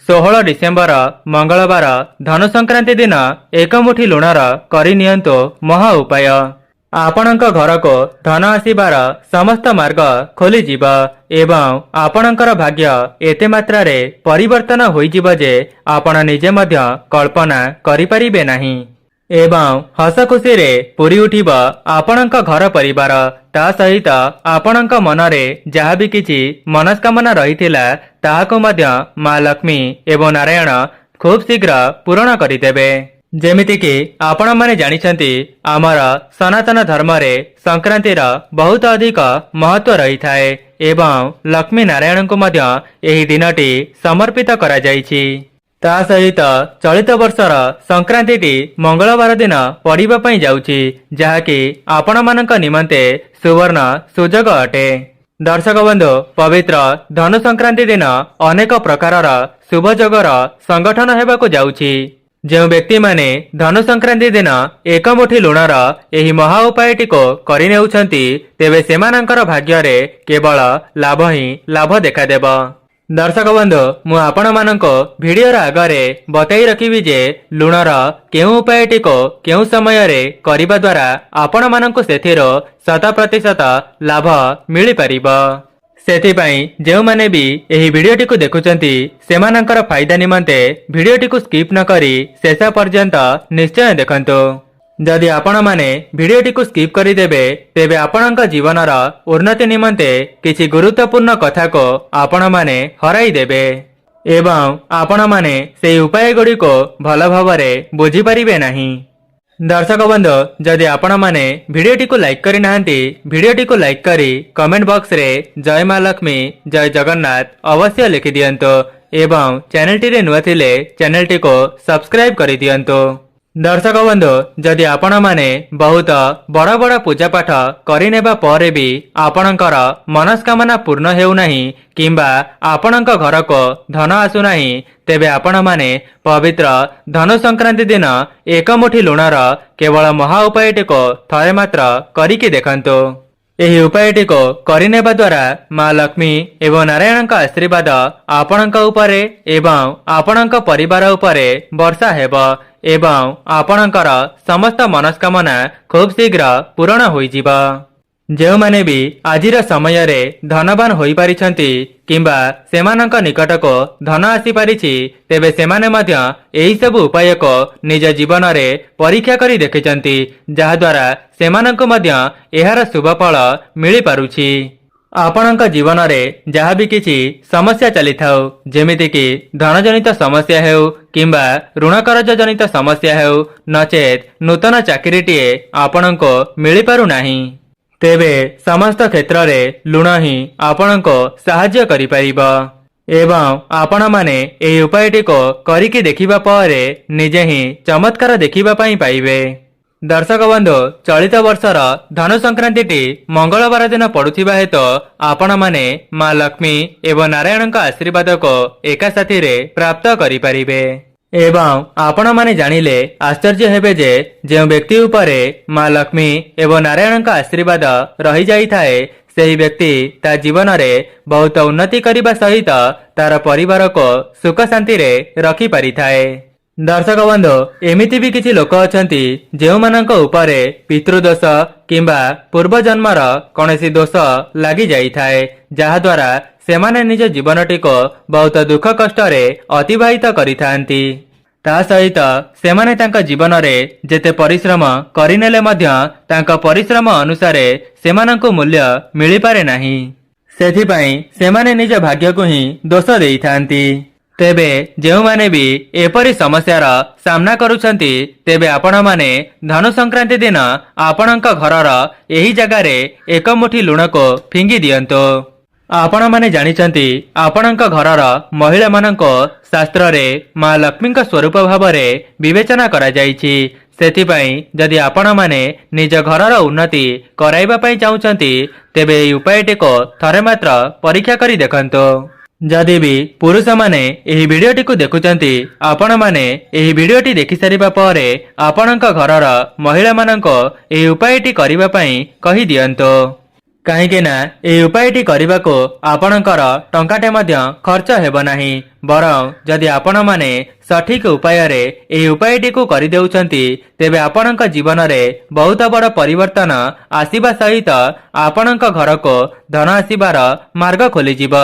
16 December मंगलवार धनु संक्रांति दिन एक मुठी लुणर करनियंतु महा उपाय। आपणक घर को धन आसीबार समस्त मार्ग खोली जीव एवं आपणकर भाग्य एते मात्रा रे परिवर्तन होई जीव जे आपण निजे मध्य कल्पना करि परिबे नाही एवं हस खुशी रे पूरी उठिब आपणक घर परिवार। ता सहित आपणक मनरे जहा भी किछि मनस्कामना रहिथिला ताहाको मध्य मां लक्ष्मी एवं नारायण खूब शीघ्र पूर्ण करिदेबे। जेमिति कि आपण माने जानिछंती आमर सनातन धर्म रे संक्रांतिर बहुत अधिक महत्व रही थाए एवं लक्ष्मी नारायण को मध्य एही दिनटी समर्पित करा जाइछि। ता सहित चलित वर्षर संक्रांति मंगलवार दिन पड़िबा पई जाउछि, जहाकि आपण मानक निमंते सुवर्ण सुजोग अटे। दर्शक बंधु, पवित्र धनु संक्रांति दिन अनेक प्रकारर शुभ जोगर संगठन हेबाकु जाउछि। जो व्यक्ति माने धनु संक्रांति दिन एक मुठी लुणर एही महा उपायटी को करि नेउछंती तेबे सेमानंकर भाग्य रे केवल लाभ ही लाभ देखादेब। दर्शक बंधु, मु आपण मानक भिडियोर आगरे बताई रखिबी जे लुणर केउ उपायटी को केउ समय रे करिबा द्वारा आपण मानक सेथिरो 100% लाभ मिली परिबो। सेथिपाई जेउ माने भी एही भिडियोटी को देखुचंती सेमानंकर फायदा निमंते भिडियोटी को स्किप न करी शेष पर्यंत निश्चय देखंतु। जदि आपण माने भिडियोटी को स्किप करी देबे तेबे आपणक जीवनर उन्नति निमंते किछि गुरुत्वपूर्ण कथा को आपण माने हराई देबे एवं आपण माने सेही उपाय गुडी को भल भावरे बुझी परिबे नाही। दर्शक बंधु, जदि आपण माने भिडियोटी को लाइक करि नाहंती भिडियोटी को लाइक करी कमेंट बॉक्स रे जय मां लक्ष्मी जय जगन्नाथ अवश्य लिखि दियंतो एवं चैनल टी रे नुआ थिले चैनल टी को सब्सक्राइब करि दियंतो। दर्शक बंधु, जदि आपण माने बहुत बड़ बड़ पूजा पाठ करिनेबा परे भी आपणकर मनस्कामना पूर्ण हेउ नाही किंबा आपणक घर को धन आसु नाही तेबे आपण माने पवित्र धनु संक्रांति दिन एक मुठी लुणर केवल महा उपायटी को थरे मात्र करिकी देखंतु। एही उपायटी को करिनेबा द्वारा मां लक्ष्मी एवं नारायणक आशीर्वाद आपणक उपरे एवं आपणक परिवार उपरे वर्षा हेब एवं आपणकर समस्त मनस्कामना खूब शीघ्र पूर्ण होई जिबा। जेउ माने भी आजिर समय रे धनवान होई पारिछंती किंबा सेमानक निकट को धन आसी पारिछि तेबे सेमाने मध्य एही सब उपाय को निज जीवन रे परीक्षा करी देखिचंती, जहा द्वारा सेमानक मध्य एहार शुभ फल मिली पारुछि। आपणक जीवन रे जहा भी किछि समस्या चली थाउ, जेमिति कि धन जनित समस्या हेउ किंबा ऋण कर्ज जनित समस्या हेउ नचेत नूतन चाकरीटीए आपणको मिली पारु नाही, तेबे समस्त क्षेत्र रे लुण ही आपणको साहाय्य करि परिबो एवं आपण माने एही उपायटी को करिकी देखिबा परे निजे ही चमत्कार देखिबा पई पाइबे। दर्शक बंधु, चलित वर्षर धनु संक्रांति मंगलवार दिन पड़ुथिबा हेतु आपण माने मां लक्ष्मी एवं नारायणक आशीर्वाद को एका साथी रे प्राप्त करि परिबे एवं आपण माने जानिले आश्चर्य हेबे जे जो व्यक्ति उपरे मां लक्ष्मी एवं नारायणक आशीर्वाद रही जाई थाए सेही व्यक्ति ता जीवन रे बहुत उन्नति करिबा सहित तार परिवार को सुख शांति रे रखी पारि थाए। दर्शक बंधु, एमिति भी किछि लोक अछंती जेउ मानक उपरे पितृदोष किंबा पूर्व जन्मर कोनोसी दोष लागि जाई थाए, जहा द्वारा सेमाने निज जीवनटी को बहुत दुख कष्ट रे अतिबाहित करिथांती। ता सहित सेमाने तांका जीवन रे जेते परिश्रम करिनेले मध्य तांका परिश्रम अनुसारे सेमानंकु मूल्य मिली पारे नाही, सेथिपाई सेमाने निज भाग्य को ही दोष देइथांती। तेबे जेउ माने भी एपरी समस्यार सामना करुछंती तेबे आपण माने धनु संक्रांति दिन आपणक घरर एही जगह रे एक मुठी लुण को फिंगी दियंतो। आपण माने जानिचंती आपणक घरर महिला माननको शास्त्र रे मां लक्ष्मीक स्वरूप भाव रे विवेचना करा जाइछि, सेथिपाई जदि आपण माने निज घरर उन्नति कराइबा पई चाहुचंती तेबे एही उपायटी को थरे मात्र परीक्षा करी देखंतो। जदि भी पुरुष माने एही भिडियोटी को देखुचंती आपण माने एही भिडियोटी देखि सारिबा परे आपणक घरर महिला माननको एही उपायटी करिबा पई कहि दियंतो। କାହିଁକି ନା ଏହି ଉପାୟଟି କରିବାକୁ ଆପଣଙ୍କର ଟଙ୍କାଟେ ମଧ୍ୟ ଖର୍ଚ୍ଚ ହେବ ନାହିଁ। ବରଂ ଯଦି ଆପଣମାନେ ସଠିକ ଉପାୟରେ ଏହି ଉପାୟଟିକୁ କରିଦେଉଛନ୍ତି ତେବେ ଆପଣଙ୍କ ଜୀବନରେ ବହୁତ ବଡ଼ ପରିବର୍ତ୍ତନ ଆସିବା ସହିତ ଆପଣଙ୍କ ଘରକୁ ଧନ ଆସିବାର ମାର୍ଗ ଖୋଲିଯିବ।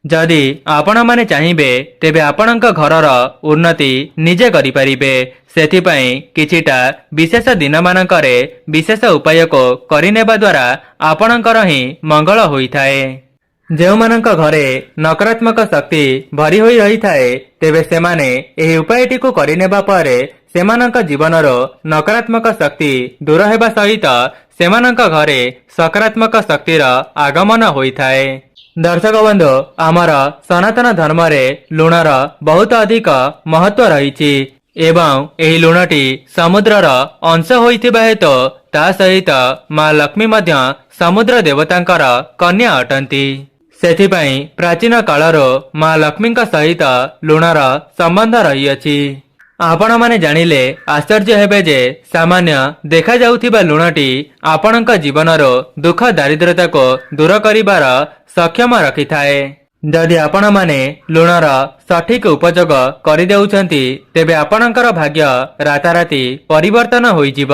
ଯଦି ଆପଣମାନେ ଚାହିଁବେ ତେବେ ଆପଣଙ୍କ ଘରର ଉନ୍ନତି ନିଜେ କରିପାରିବେ। ସେଥିପାଇଁ କିଛିଟା ବିଶେଷ ଦିନମାନଙ୍କରେ ବିଶେଷ ଉପାୟକୁ କରିନେବା ଦ୍ୱାରା ଆପଣଙ୍କର ହିଁ ମଙ୍ଗଳ ହୋଇଥାଏ। ଯେଉଁମାନଙ୍କ ଘରେ ନକାରାତ୍ମକ ଶକ୍ତି ଭରି ହୋଇ ରହିଥାଏ ତେବେ ସେମାନେ ଏହି ଉପାୟଟିକୁ କରିନେବା ପରେ ସେମାନଙ୍କ ଜୀବନରୁ ନକାରାତ୍ମକ ଶକ୍ତି ଦୂର ହେବା ସହିତ ସେମାନଙ୍କ ଘରେ ସକାରାତ୍ମକ ଶକ୍ତିର ଆଗମନ ହୋଇଥାଏ। ଦର୍ଶକ ବନ୍ଧୁ, ଆମର ସନାତନ ଧର୍ମରେ ଲୁଣର ବହୁତ ଅଧିକ ମହତ୍ତ୍ୱ ରହିଛି ଏବଂ ଏହି ଲୁଣଟି ସମୁଦ୍ରର ଅଂଶ ହୋଇଥିବା ହେତୁ ତା ସହିତ ମା ଲକ୍ଷ୍ମୀ ମଧ୍ୟ ସମୁଦ୍ର ଦେବତାଙ୍କର କନ୍ୟା ଅଟନ୍ତି। ସେଥିପାଇଁ ପ୍ରାଚୀନ କାଳରୁ ମା ଲକ୍ଷ୍ମୀଙ୍କ ସହିତ ଲୁଣର ସମ୍ବନ୍ଧ ରହିଅଛି। ଆପଣମାନେ ଜାଣିଲେ ଆଶ୍ଚର୍ଯ୍ୟ ହେବେ ଯେ ସାମାନ୍ୟ ଦେଖାଯାଉଥିବା ଲୁଣଟି ଆପଣଙ୍କ ଜୀବନରୁ ଦୁଃଖ ଦାରିଦ୍ର୍ୟତାକୁ ଦୂର କରିବାର ସକ୍ଷମ ରଖିଥାଏ। ଯଦି ଆପଣମାନେ ଲୁଣର ସଠିକ ଉପଯୋଗ କରିଦେଉଛନ୍ତି ତେବେ ଆପଣଙ୍କର ଭାଗ୍ୟ ରାତାରାତି ପରିବର୍ତ୍ତନ ହୋଇଯିବ।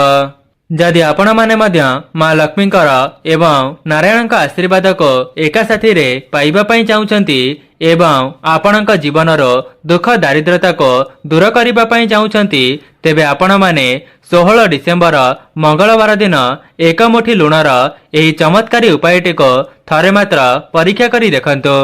ଯଦି ଆପଣମାନେ ମଧ୍ୟ ମା ଲକ୍ଷ୍ମୀଙ୍କର ଏବଂ ନାରାୟଣଙ୍କ ଆଶୀର୍ବାଦକୁ ଏକା ସାଥିରେ ପାଇବା ପାଇଁ ଚାହୁଁଛନ୍ତି ଏବଂ ଆପଣଙ୍କ ଜୀବନରୁ ଦୁଃଖ ଦାରିଦ୍ର୍ୟତାକୁ ଦୂର କରିବା ପାଇଁ ଚାହୁଁଛନ୍ତି ତେବେ ଆପଣମାନେ 16 ଡିସେମ୍ବର ମଙ୍ଗଳବାର ଦିନ ଏକ ମୁଠି ଲୁଣର ଏହି ଚମତ୍କାରୀ ଉପାୟଟିକୁ ଥରେ ମାତ୍ର ପରୀକ୍ଷା କରି ଦେଖନ୍ତୁ।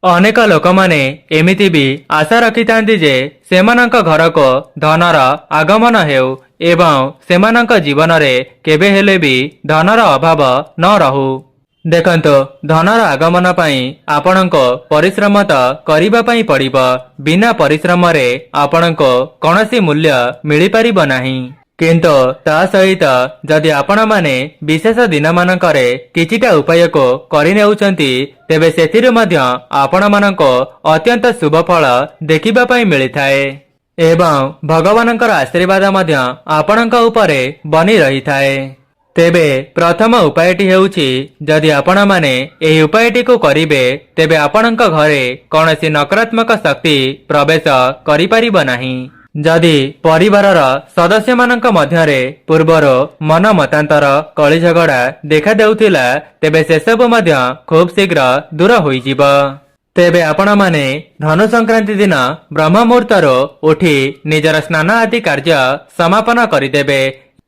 ଅନେକ ଲୋକମାନେ ଏମିତି ବି ଆଶା ରଖିଥାନ୍ତି ଯେ ସେମାନଙ୍କ ଘରକୁ ଧନର ଆଗମନ ହେଉ ଏବଂ ସେମାନଙ୍କ ଜୀବନରେ କେବେ ହେଲେ ବି ଧନର ଅଭାବ ନ ରହୁ। ଦେଖନ୍ତୁ, ଧନର ଆଗମନ ପାଇଁ ଆପଣଙ୍କୁ ପରିଶ୍ରମ ତ କରିବା ପାଇଁ ପଡ଼ିବ। ବିନା ପରିଶ୍ରମରେ ଆପଣଙ୍କୁ କୌଣସି ମୂଲ୍ୟ ମିଳିପାରିବ ନାହିଁ। କିନ୍ତୁ ତା ସହିତ ଯଦି ଆପଣମାନେ ବିଶେଷ ଦିନମାନଙ୍କରେ କିଛିଟା ଉପାୟକୁ କରିନେଉଛନ୍ତି ତେବେ ସେଥିରୁ ମଧ୍ୟ ଆପଣମାନଙ୍କୁ ଅତ୍ୟନ୍ତ ଶୁଭ ଫଳ ଦେଖିବା ପାଇଁ ମିଳିଥାଏ ଏବଂ ଭଗବାନଙ୍କର ଆଶୀର୍ବାଦ ମଧ୍ୟ ଆପଣଙ୍କ ଉପରେ ବନି ରହିଥାଏ। ତେବେ ପ୍ରଥମ ଉପାୟଟି ହେଉଛି, ଯଦି ଆପଣମାନେ ଏହି ଉପାୟଟିକୁ କରିବେ ତେବେ ଆପଣଙ୍କ ଘରେ କୌଣସି ନକାରାତ୍ମକ ଶକ୍ତି ପ୍ରବେଶ କରିପାରିବ ନାହିଁ। ଯଦି ପରିବାରର ସଦସ୍ୟମାନଙ୍କ ମଧ୍ୟରେ ପୂର୍ବରୁ ମନ ମତାନ୍ତର କଳି ଝଗଡ଼ା ଦେଖାଦେଉଥିଲା ତେବେ ସେସବୁ ମଧ୍ୟ ଖୁବ୍ ଶୀଘ୍ର ଦୂର ହୋଇଯିବ। ତେବେ ଆପଣମାନେ ଧନୁ ସଂକ୍ରାନ୍ତି ଦିନ ବ୍ରହ୍ମ ମୁହୂର୍ତ୍ତରୁ ଉଠି ନିଜର ସ୍ନାନ ଆଦି କାର୍ଯ୍ୟ ସମାପନ କରିଦେବେ।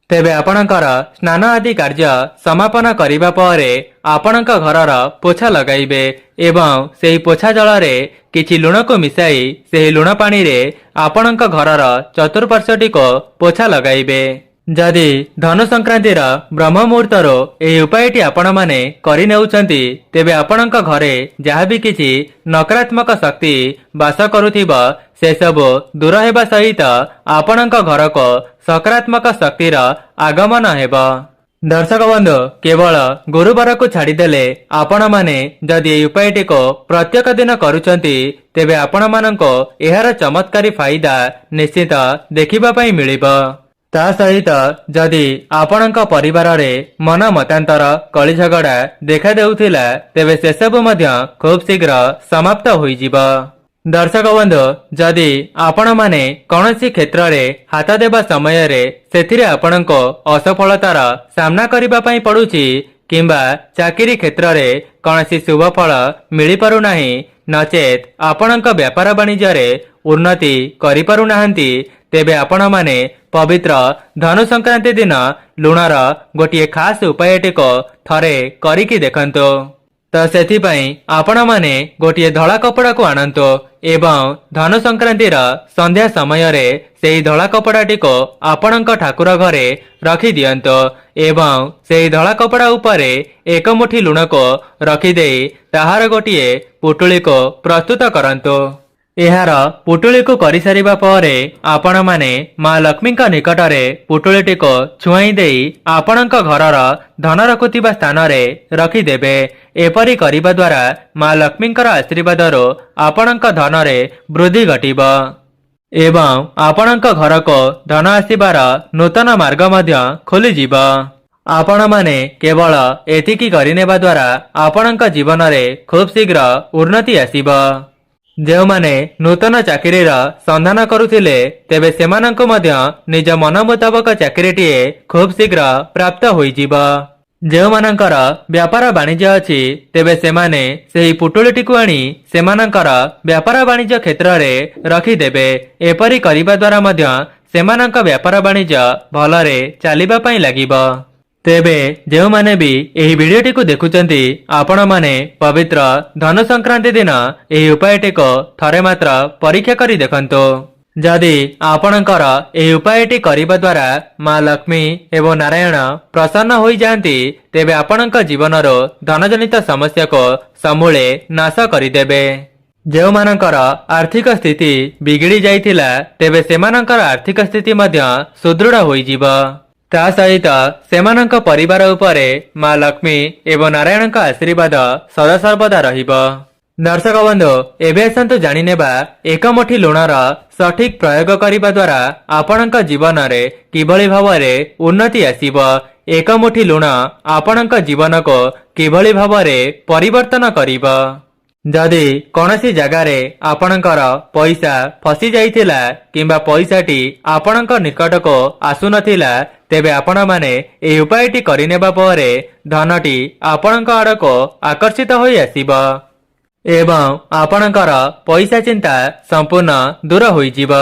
ତେବେ ଆପଣଙ୍କର ସ୍ନାନ ଆଦି କାର୍ଯ୍ୟ ସମାପନ କରିବା ପରେ ଆପଣଙ୍କ ଘରର ପୋଛା ଲଗାଇବେ ଏବଂ ସେହି ପୋଛା ଜଳରେ କିଛି ଲୁଣକୁ ମିଶାଇ ସେହି ଲୁଣ ପାଣିରେ ଆପଣଙ୍କ ଘରର ଚତୁଃପାର୍ଶ୍ୱଟିକୁ ପୋଛା ଲଗାଇବେ। ଯଦି ଧନୁ ସଂକ୍ରାନ୍ତିର ବ୍ରହ୍ମ ମୁହୂର୍ତ୍ତରୁ ଏହି ଉପାୟଟି ଆପଣମାନେ କରିନେଉଛନ୍ତି ତେବେ ଆପଣଙ୍କ ଘରେ ଯାହାବି କିଛି ନକାରାତ୍ମକ ଶକ୍ତି ବାସ କରୁଥିବ ସେସବୁ ଦୂର ହେବା ସହିତ ଆପଣଙ୍କ ଘରକୁ ସକାରାତ୍ମକ ଶକ୍ତିର ଆଗମନ ହେବ। ଦର୍ଶକ ବନ୍ଧୁ, କେବଳ ଗୁରୁବାରକୁ ଛାଡ଼ିଦେଲେ ଆପଣମାନେ ଯଦି ଏହି ଉପାୟଟିକୁ ପ୍ରତ୍ୟେକ ଦିନ କରୁଛନ୍ତି ତେବେ ଆପଣମାନଙ୍କୁ ଏହାର ଚମତ୍କାରୀ ଫାଇଦା ନିଶ୍ଚିତ ଦେଖିବା ପାଇଁ ମିଳିବ। ତା ସହିତ ଯଦି ଆପଣଙ୍କ ପରିବାରରେ ମନ ମତାନ୍ତର କଳି ଝଗଡ଼ା ଦେଖାଦେଉଥିଲା ତେବେ ସେସବୁ ମଧ୍ୟ ଖୁବ୍ ଶୀଘ୍ର ସମାପ୍ତ ହୋଇଯିବ। ଦର୍ଶକ ବନ୍ଧୁ, ଯଦି ଆପଣମାନେ କୌଣସି କ୍ଷେତ୍ରରେ ହାତ ଦେବା ସମୟରେ ସେଥିରେ ଆପଣଙ୍କୁ ଅସଫଳତାର ସାମ୍ନା କରିବା ପାଇଁ ପଡ଼ୁଛି କିମ୍ବା ଚାକିରି କ୍ଷେତ୍ରରେ କୌଣସି ଶୁଭ ଫଳ ମିଳିପାରୁନାହିଁ ନଚେତ୍ ଆପଣଙ୍କ ବ୍ୟାପାର ବାଣିଜ୍ୟରେ ଉନ୍ନତି କରିପାରୁନାହାନ୍ତି ତେବେ ଆପଣମାନେ ପବିତ୍ର ଧନୁ ସଂକ୍ରାନ୍ତି ଦିନ ଲୁଣର ଗୋଟିଏ ଖାସ୍ ଉପାୟଟିକୁ ଥରେ କରିକି ଦେଖନ୍ତୁ। ତ ସେଥିପାଇଁ ଆପଣମାନେ ଗୋଟିଏ ଧଳା କପଡ଼ାକୁ ଆଣନ୍ତୁ ଏବଂ ଧନୁ ସଂକ୍ରାନ୍ତିର ସନ୍ଧ୍ୟା ସମୟରେ ସେହି ଧଳା କପଡ଼ାଟିକୁ ଆପଣଙ୍କ ଠାକୁର ଘରେ ରଖିଦିଅନ୍ତୁ ଏବଂ ସେହି ଧଳା କପଡ଼ା ଉପରେ ଏକ ମୁଠି ଲୁଣକୁ ରଖିଦେଇ ତାହାର ଗୋଟିଏ ପୁଟୁଳିକୁ ପ୍ରସ୍ତୁତ କରନ୍ତୁ। ଏହାର ପୁଟୁଳିକୁ କରିସାରିବା ପରେ ଆପଣମାନେ ମା ଲକ୍ଷ୍ମୀଙ୍କ ନିକଟରେ ପୁଟୁଳିଟିକୁ ଛୁଆଇଁ ଦେଇ ଆପଣଙ୍କ ଘରର ଧନ ରଖୁଥିବା ସ୍ଥାନରେ ରଖିଦେବେ। ଏପରି କରିବା ଦ୍ୱାରା ମା ଲକ୍ଷ୍ମୀଙ୍କର ଆଶୀର୍ବାଦରୁ ଆପଣଙ୍କ ଧନରେ ବୃଦ୍ଧି ଘଟିବ ଏବଂ ଆପଣଙ୍କ ଘରକୁ ଧନ ଆସିବାର ନୂତନ ମାର୍ଗ ମଧ୍ୟ ଖୋଲିଯିବ। ଆପଣମାନେ କେବଳ ଏତିକି କରିନେବା ଦ୍ୱାରା ଆପଣଙ୍କ ଜୀବନରେ ଖୁବ୍ ଶୀଘ୍ର ଉନ୍ନତି ଆସିବ। ଯେଉଁମାନେ ନୂତନ ଚାକିରିର ସନ୍ଧାନ କରୁଥିଲେ ତେବେ ସେମାନଙ୍କୁ ମଧ୍ୟ ନିଜ ମନ ମୁତାବକ ଚାକିରିଟିଏ ଖୁବ୍ ଶୀଘ୍ର ପ୍ରାପ୍ତ ହୋଇଯିବ। ଯେଉଁମାନଙ୍କର ବ୍ୟାପାର ବାଣିଜ୍ୟ ଅଛି ତେବେ ସେମାନେ ସେହି ପୁଟୁଳିଟିକୁ ଆଣି ସେମାନଙ୍କର ବ୍ୟାପାର ବାଣିଜ୍ୟ କ୍ଷେତ୍ରରେ ରଖିଦେବେ। ଏପରି କରିବା ଦ୍ୱାରା ମଧ୍ୟ ସେମାନଙ୍କ ବ୍ୟାପାର ବାଣିଜ୍ୟ ଭଲରେ ଚାଲିବା ପାଇଁ ଲାଗିବ। ତେବେ ଯେଉଁମାନେ ବି ଏହି ଭିଡିଓଟିକୁ ଦେଖୁଛନ୍ତି ଆପଣମାନେ ପବିତ୍ର ଧନୁ ସଂକ୍ରାନ୍ତି ଦିନ ଏହି ଉପାୟଟିକୁ ଥରେ ମାତ୍ର ପରୀକ୍ଷା କରି ଦେଖନ୍ତୁ। ଯଦି ଆପଣଙ୍କର ଏହି ଉପାୟଟି କରିବା ଦ୍ୱାରା ମା ଲକ୍ଷ୍ମୀ ଏବଂ ନାରାୟଣ ପ୍ରସନ୍ନ ହୋଇଯାଆନ୍ତି ତେବେ ଆପଣଙ୍କ ଜୀବନରୁ ଧନଜନିତ ସମସ୍ୟାକୁ ସମୂଳେ ନାଶ କରିଦେବେ। ଯେଉଁମାନଙ୍କର ଆର୍ଥିକ ସ୍ଥିତି ବିଗିଡ଼ି ଯାଇଥିଲା ତେବେ ସେମାନଙ୍କର ଆର୍ଥିକ ସ୍ଥିତି ମଧ୍ୟ ସୁଦୃଢ଼ ହୋଇଯିବ। ତା ସହିତ ସେମାନଙ୍କ ପରିବାର ଉପରେ ମା ଲକ୍ଷ୍ମୀ ଏବଂ ନାରାୟଣଙ୍କ ଆଶୀର୍ବାଦ ସଦାସର୍ବଦା ରହିବ। ଦର୍ଶକ ବନ୍ଧୁ, ଏବେ ଆସନ୍ତୁ ଜାଣିନେବା ଏକ ମୁଠି ଲୁଣର ସଠିକ ପ୍ରୟୋଗ କରିବା ଦ୍ୱାରା ଆପଣଙ୍କ ଜୀବନରେ କିଭଳି ଭାବରେ ଉନ୍ନତି ଆସିବ। ଏକ ମୁଠି ଲୁଣ ଆପଣଙ୍କ ଜୀବନକୁ କିଭଳି ଭାବରେ ପରିବର୍ତ୍ତନ କରିବ। ଯଦି କୌଣସି ଜାଗାରେ ଆପଣଙ୍କର ପଇସା ଫସି ଯାଇଥିଲା କିମ୍ବା ପଇସାଟି ଆପଣଙ୍କ ନିକଟକୁ ଆସୁନଥିଲା ତେବେ ଆପଣମାନେ ଏହି ଉପାୟଟି କରିନେବା ପରେ ଧନଟି ଆପଣଙ୍କ ଆଡ଼କୁ ଆକର୍ଷିତ ହୋଇ ଆସିବ ଏବଂ ଆପଣଙ୍କର ପଇସା ଚିନ୍ତା ସମ୍ପୂର୍ଣ୍ଣ ଦୂର ହୋଇଯିବ।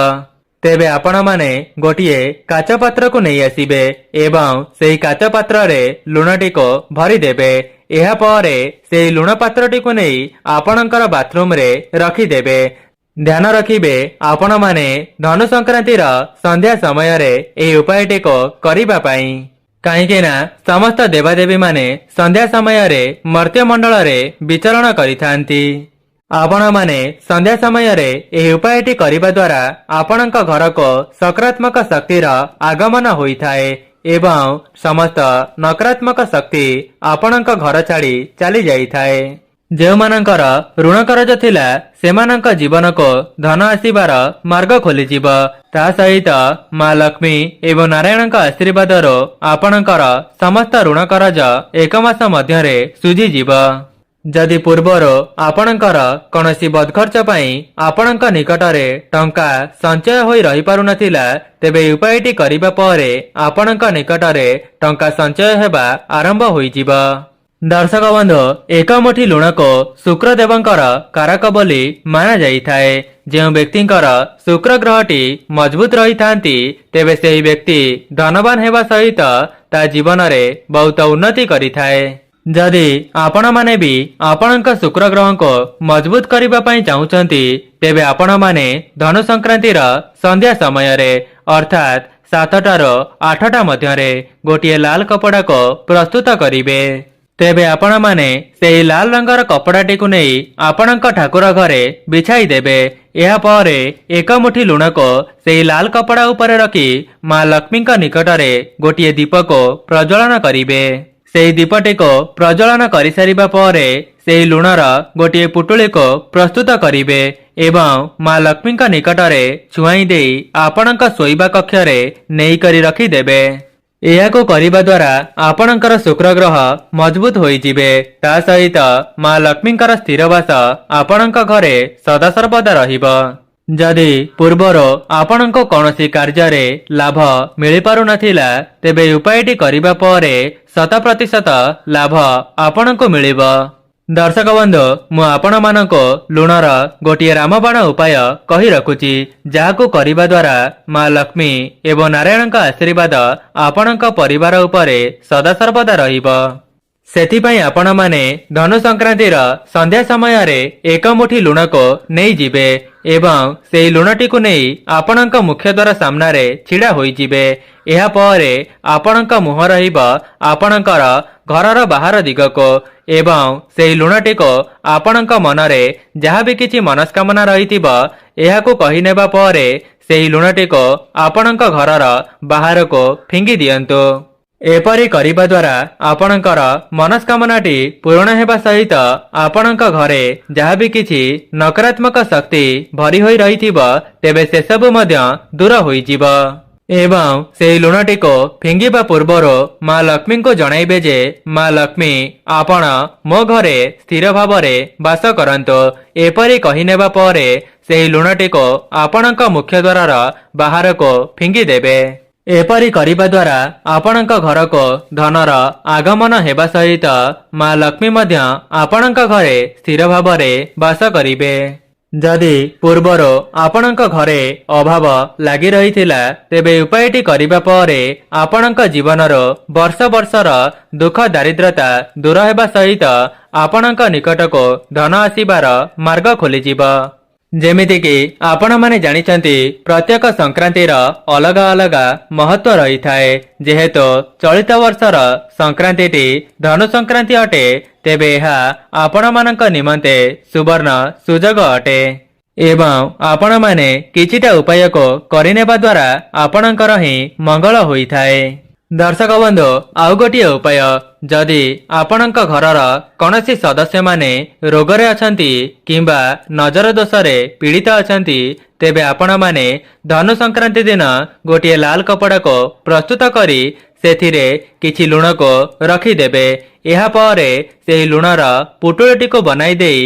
ତେବେ ଆପଣମାନେ ଗୋଟିଏ କାଚ ପାତ୍ରକୁ ନେଇ ଆସିବେ ଏବଂ ସେହି କାଚ ପାତ୍ରରେ ଲୁଣଟିକୁ ଭରିଦେବେ। ଏହାପରେ ସେହି ଲୁଣ ପାତ୍ରଟିକୁ ନେଇ ଆପଣଙ୍କର ବାଥରୁମରେ ରଖିଦେବେ। ଧ୍ୟାନ ରଖିବେ ଆପଣମାନେ ଧନୁ ସଂକ୍ରାନ୍ତିର ସନ୍ଧ୍ୟା ସମୟରେ ଏହି ଉପାୟଟିକୁ କରିବା ପାଇଁ। କାହିଁକି ନା ସମସ୍ତ ଦେବାଦେବୀମାନେ ସନ୍ଧ୍ୟା ସମୟରେ ମର୍ତ୍ତ୍ୟମଣ୍ଡଳରେ ବିଚରଣ କରିଥାନ୍ତି। ଆପଣମାନେ ସନ୍ଧ୍ୟା ସମୟରେ ଏହି ଉପାୟଟି କରିବା ଦ୍ୱାରା ଆପଣଙ୍କ ଘରକୁ ସକାରାତ୍ମକ ଶକ୍ତିର ଆଗମନ ହୋଇଥାଏ ଏବଂ ସମସ୍ତ ନକାରାତ୍ମକ ଶକ୍ତି ଆପଣଙ୍କ ଘର ଛାଡ଼ି ଚାଲି ଯାଇଥାଏ। ଯେଉଁମାନଙ୍କର ଋଣ କରଜ ଥିଲା ସେମାନଙ୍କ ଜୀବନକୁ ଧନ ଆସିବାର ମାର୍ଗ ଖୋଲିଯିବ। ତା ସହିତ ମା ଲକ୍ଷ୍ମୀ ଏବଂ ନାରାୟଣଙ୍କ ଆଶୀର୍ବାଦରୁ ଆପଣଙ୍କର ସମସ୍ତ ଋଣ କରଜ ଏକ ମାସ ମଧ୍ୟରେ ଶୁଝିଯିବ। ଯଦି ପୂର୍ବରୁ ଆପଣଙ୍କର କୌଣସି ବଦଖର୍ଚ୍ଚ ପାଇଁ ଆପଣଙ୍କ ନିକଟରେ ଟଙ୍କା ସଞ୍ଚୟ ହୋଇ ରହିପାରୁନଥିଲା ତେବେ ଏହି ଉପାୟଟି କରିବା ପରେ ଆପଣଙ୍କ ନିକଟରେ ଟଙ୍କା ସଞ୍ଚୟ ହେବା ଆରମ୍ଭ ହୋଇଯିବ। ଦର୍ଶକ ବନ୍ଧୁ, ଏକ ମୁଠି ଲୁଣକୁ ଶୁକ୍ରଦେବଙ୍କର କାରକ ବୋଲି ମାନାଯାଇଥାଏ। ଯେଉଁ ବ୍ୟକ୍ତିଙ୍କର ଶୁକ୍ର ଗ୍ରହଟି ମଜବୁତ ରହିଥାନ୍ତି ତେବେ ସେହି ବ୍ୟକ୍ତି ଧନବାନ ହେବା ସହିତ ତା ଜୀବନରେ ବହୁତ ଉନ୍ନତି କରିଥାଏ। ଯଦି ଆପଣମାନେ ବି ଆପଣଙ୍କ ଶୁକ୍ର ଗ୍ରହକୁ ମଜବୁତ କରିବା ପାଇଁ ଚାହୁଁଛନ୍ତି ତେବେ ଆପଣମାନେ ଧନୁ ସଂକ୍ରାନ୍ତିର ସନ୍ଧ୍ୟା ସମୟରେ ଅର୍ଥାତ୍ 7ଟାରୁ 8ଟା ମଧ୍ୟରେ ଗୋଟିଏ ଲାଲ କପଡ଼ାକୁ ପ୍ରସ୍ତୁତ କରିବେ। ତେବେ ଆପଣମାନେ ସେହି ଲାଲ ରଙ୍ଗର କପଡ଼ାଟିକୁ ନେଇ ଆପଣଙ୍କ ଠାକୁର ଘରେ ବିଛାଇ ଦେବେ। ଏହାପରେ ଏକ ମୁଠି ଲୁଣକୁ ସେହି ଲାଲ କପଡ଼ା ଉପରେ ରଖି ମା ଲକ୍ଷ୍ମୀଙ୍କ ନିକଟରେ ଗୋଟିଏ ଦୀପକୁ ପ୍ରଜ୍ୱଳନ କରିବେ। ସେହି ଦୀପଟିକୁ ପ୍ରଜ୍ୱଳନ କରିସାରିବା ପରେ ସେହି ଲୁଣର ଗୋଟିଏ ପୁଟୁଳିକୁ ପ୍ରସ୍ତୁତ କରିବେ ଏବଂ ମା ଲକ୍ଷ୍ମୀଙ୍କ ନିକଟରେ ଛୁଆଇଁ ଦେଇ ଆପଣଙ୍କ ଶୋଇବା କକ୍ଷରେ ନେଇକରି ରଖିଦେବେ। ଏହାକୁ କରିବା ଦ୍ୱାରା ଆପଣଙ୍କର ଶୁକ୍ର ଗ୍ରହ ମଜବୁତ ହୋଇଯିବେ। ତା ସହିତ ମା ଲକ୍ଷ୍ମୀଙ୍କର ସ୍ଥିର ବାସ ଆପଣଙ୍କ ଘରେ ସଦାସର୍ବଦା ରହିବ। ଯଦି ପୂର୍ବରୁ ଆପଣଙ୍କୁ କୌଣସି କାର୍ଯ୍ୟରେ ଲାଭ ମିଳିପାରୁନଥିଲା ତେବେ ଏହି ଉପାୟଟି କରିବା ପରେ 100% ଲାଭ ଆପଣଙ୍କୁ ମିଳିବ। ଦର୍ଶକ ବନ୍ଧୁ, ମୁଁ ଆପଣମାନଙ୍କୁ ଲୁଣର ଗୋଟିଏ ରାମବାଣ ଉପାୟ କହି ରଖୁଛି ଯାହାକୁ କରିବା ଦ୍ୱାରା ମା ଲକ୍ଷ୍ମୀ ଏବଂ ନାରାୟଣଙ୍କ ଆଶୀର୍ବାଦ ଆପଣଙ୍କ ପରିବାର ଉପରେ ସଦାସର୍ବଦା ରହିବ। ସେଥିପାଇଁ ଆପଣମାନେ ଧନୁ ସଂକ୍ରାନ୍ତିର ସନ୍ଧ୍ୟା ସମୟରେ ଏକ ମୁଠି ଲୁଣକୁ ନେଇଯିବେ ଏବଂ ସେହି ଲୁଣଟିକୁ ନେଇ ଆପଣଙ୍କ ମୁଖ୍ୟ ଦ୍ୱାର ସାମ୍ନାରେ ଛିଡ଼ା ହୋଇଯିବେ। ଏହାପରେ ଆପଣଙ୍କ ମୁହଁ ରହିବ ଆପଣଙ୍କର ଘରର ବାହାର ଦିଗକୁ ଏବଂ ସେହି ଲୁଣଟିକୁ ଆପଣଙ୍କ ମନରେ ଯାହାବି କିଛି ମନସ୍କାମନା ରହିଥିବ ଏହାକୁ କହିନେବା ପରେ ସେହି ଲୁଣଟିକୁ ଆପଣଙ୍କ ଘରର ବାହାରକୁ ଫିଙ୍ଗି ଦିଅନ୍ତୁ। ଏପରି କରିବା ଦ୍ୱାରା ଆପଣଙ୍କର ମନସ୍କାମନାଟି ପୂରଣ ହେବା ସହିତ ଆପଣଙ୍କ ଘରେ ଯାହାବି କିଛି ନକାରାତ୍ମକ ଶକ୍ତି ଭରି ହୋଇ ରହିଥିବ ତେବେ ସେସବୁ ମଧ୍ୟ ଦୂର ହୋଇଯିବ। ଏବଂ ସେହି ଲୁଣଟିକୁ ଫିଙ୍ଗିବା ପୂର୍ବରୁ ମା ଲକ୍ଷ୍ମୀଙ୍କୁ ଜଣାଇବେ ଯେ ମା ଲକ୍ଷ୍ମୀ ଆପଣ ମୋ ଘରେ ସ୍ଥିର ଭାବରେ ବାସ କରନ୍ତୁ। ଏପରି କହିନେବା ପରେ ସେହି ଲୁଣଟିକୁ ଆପଣଙ୍କ ମୁଖ୍ୟ ଦ୍ୱାରର ବାହାରକୁ ଫିଙ୍ଗିଦେବେ। ଏପରି କରିବା ଦ୍ୱାରା ଆପଣଙ୍କ ଘରକୁ ଧନର ଆଗମନ ହେବା ସହିତ ମା ଲକ୍ଷ୍ମୀ ମଧ୍ୟ ଆପଣଙ୍କ ଘରେ ସ୍ଥିର ଭାବରେ ବାସ କରିବେ। ଯଦି ପୂର୍ବରୁ ଆପଣଙ୍କ ଘରେ ଅଭାବ ଲାଗି ରହିଥିଲା ତେବେ ଉପାୟଟି କରିବା ପରେ ଆପଣଙ୍କ ଜୀବନରୁ ବର୍ଷ ବର୍ଷର ଦୁଃଖ ଦାରିଦ୍ରତା ଦୂର ହେବା ସହିତ ଆପଣଙ୍କ ନିକଟକୁ ଧନ ଆସିବାର ମାର୍ଗ ଖୋଲିଯିବ। ଯେମିତିକି ଆପଣମାନେ ଜାଣିଛନ୍ତି ପ୍ରତ୍ୟେକ ସଂକ୍ରାନ୍ତିର ଅଲଗା ଅଲଗା ମହତ୍ଵ ରହିଥାଏ। ଯେହେତୁ ଚଳିତ ବର୍ଷର ସଂକ୍ରାନ୍ତିଟି ଧନୁ ସଂକ୍ରାନ୍ତି ଅଟେ ତେବେ ଏହା ଆପଣମାନଙ୍କ ନିମନ୍ତେ ସୁବର୍ଣ୍ଣ ସୁଯୋଗ ଅଟେ ଏବଂ ଆପଣମାନେ କିଛିଟା ଉପାୟକୁ କରିନେବା ଦ୍ୱାରା ଆପଣଙ୍କର ହିଁ ମଙ୍ଗଳ ହୋଇଥାଏ। ଦର୍ଶକ ବନ୍ଧୁ, ଆଉ ଗୋଟିଏ ଉପାୟ, ଯଦି ଆପଣଙ୍କ ଘରର କୌଣସି ସଦସ୍ୟମାନେ ରୋଗରେ ଅଛନ୍ତି କିମ୍ବା ନଜର ଦୋଷରେ ପୀଡ଼ିତ ଅଛନ୍ତି ତେବେ ଆପଣମାନେ ଧନୁ ସଂକ୍ରାନ୍ତି ଦିନ ଗୋଟିଏ ଲାଲ କପଡ଼ାକୁ ପ୍ରସ୍ତୁତ କରି ସେଥିରେ କିଛି ଲୁଣକୁ ରଖିଦେବେ। ଏହାପରେ ସେହି ଲୁଣର ପୁଟୁଳିଟିକୁ ବନାଇ ଦେଇ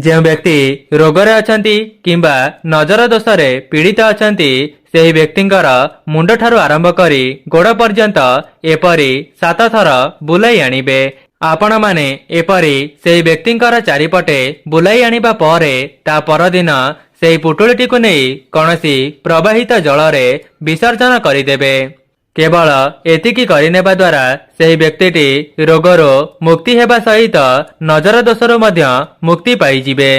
ଯେଉଁ ବ୍ୟକ୍ତି ରୋଗରେ ଅଛନ୍ତି କିମ୍ବା ନଜର ଦୋଷରେ ପୀଡ଼ିତ ଅଛନ୍ତି ସେହି ବ୍ୟକ୍ତିଙ୍କର ମୁଣ୍ଡଠାରୁ ଆରମ୍ଭ କରି ଗୋଡ଼ ପର୍ଯ୍ୟନ୍ତ ଏପରି 7 ଥର ବୁଲାଇ ଆଣିବେ। ଆପଣମାନେ ଏପରି ସେହି ବ୍ୟକ୍ତିଙ୍କର ଚାରିପଟେ ବୁଲାଇ ଆଣିବା ପରେ ତା ପରଦିନ ସେହି ପୁଟୁଳିଟିକୁ ନେଇ କୌଣସି ପ୍ରବାହିତ ଜଳରେ ବିସର୍ଜନ କରିଦେବେ। କେବଳ ଏତିକି କରିନେବା ଦ୍ୱାରା ସେହି ବ୍ୟକ୍ତିଟି ରୋଗରୁ ମୁକ୍ତି ହେବା ସହିତ ନଜର ଦୋଷରୁ ମଧ୍ୟ ମୁକ୍ତି ପାଇଯିବେ।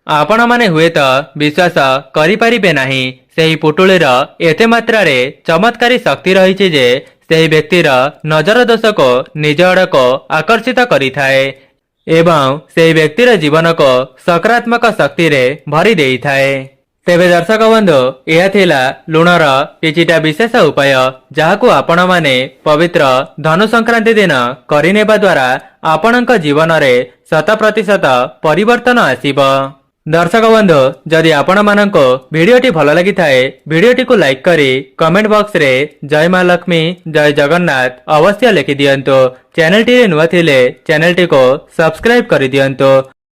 ଆପଣମାନେ ହୁଏତ ବିଶ୍ୱାସ କରିପାରିବେ ନାହିଁ, ସେହି ପୁଟୁଳିର ଏତେ ମାତ୍ରାରେ ଚମତ୍କାରୀ ଶକ୍ତି ରହିଛି ଯେ ସେହି ବ୍ୟକ୍ତିର ନଜର ଦୋଷକୁ ନିଜ ଆଡ଼କୁ ଆକର୍ଷିତ କରିଥାଏ ଏବଂ ସେହି ବ୍ୟକ୍ତିର ଜୀବନକୁ ସକାରାତ୍ମକ ଶକ୍ତିରେ ଭରି ଦେଇଥାଏ। ତେବେ ଦର୍ଶକ ବନ୍ଧୁ, ଏହା ଥିଲା ଲୁଣର କିଛିଟା ବିଶେଷ ଉପାୟ ଯାହାକୁ ଆପଣମାନେ ପବିତ୍ର ଧନୁ ସଂକ୍ରାନ୍ତି ଦିନ କରିନେବା ଦ୍ୱାରା ଆପଣଙ୍କ ଜୀବନରେ 100% ପରିବର୍ତ୍ତନ ଆସିବ। ଦର୍ଶକ ବନ୍ଧୁ, ଯଦି ଆପଣମାନଙ୍କୁ ଭିଡିଓଟି ଭଲ ଲାଗିଥାଏ ଭିଡିଓଟିକୁ ଲାଇକ୍ କରି କମେଣ୍ଟ ବକ୍ସରେ ଜୟ ମା ଲକ୍ଷ୍ମୀ ଜୟ ଜଗନ୍ନାଥ ଅବଶ୍ୟ ଲେଖିଦିଅନ୍ତୁ। ଚ୍ୟାନେଲଟିରେ ନୂଆ ଥିଲେ ଚ୍ୟାନେଲଟିକୁ ସବସ୍କ୍ରାଇବ କରିଦିଅନ୍ତୁ।